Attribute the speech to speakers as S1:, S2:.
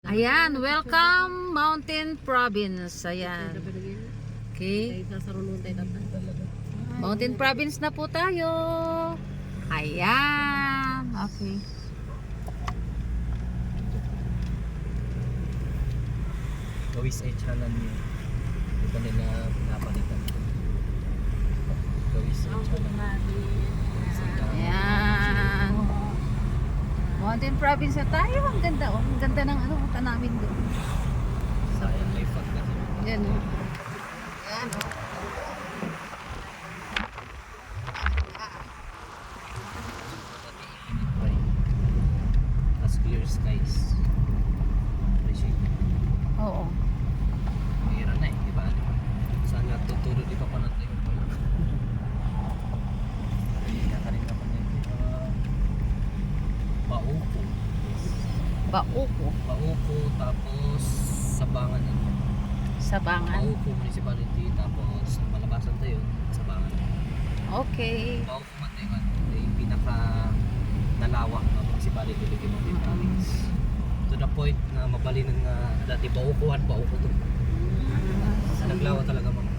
S1: Ayan, welcome Mountain Province. Ayan. Okay. Mountain Province na po tayo. Ayan. Okay.
S2: Gawis ay chanan niya. Hindi pa nila pinapalitan. Gawis ay chanan.
S1: Ayan. Mountain Province na tayo. Ang ganda oh. Ang ganda ng tanawin doon.
S2: Sayang may fog kasi.
S1: Ayan oh. Ayan oh.
S2: As clear skies. Appreciate it.
S1: Oo.
S2: Mayroon na eh, di ba? Saan nga tuturo di pa pa natin yung pala. Kakarin naman yun. Paupo.
S1: Bauko.
S2: Paupo, tapos Sabangan.
S1: Sabangan.
S2: Paupo Municipality, tapos malabasan tayo, Sabangan.
S1: Okay.
S2: Paupo man tayo, yung pinaka nalawak na municipality dito ng province. To the point na mabalinan nga dati paukuhan, pauko to. Naglawa talaga mga.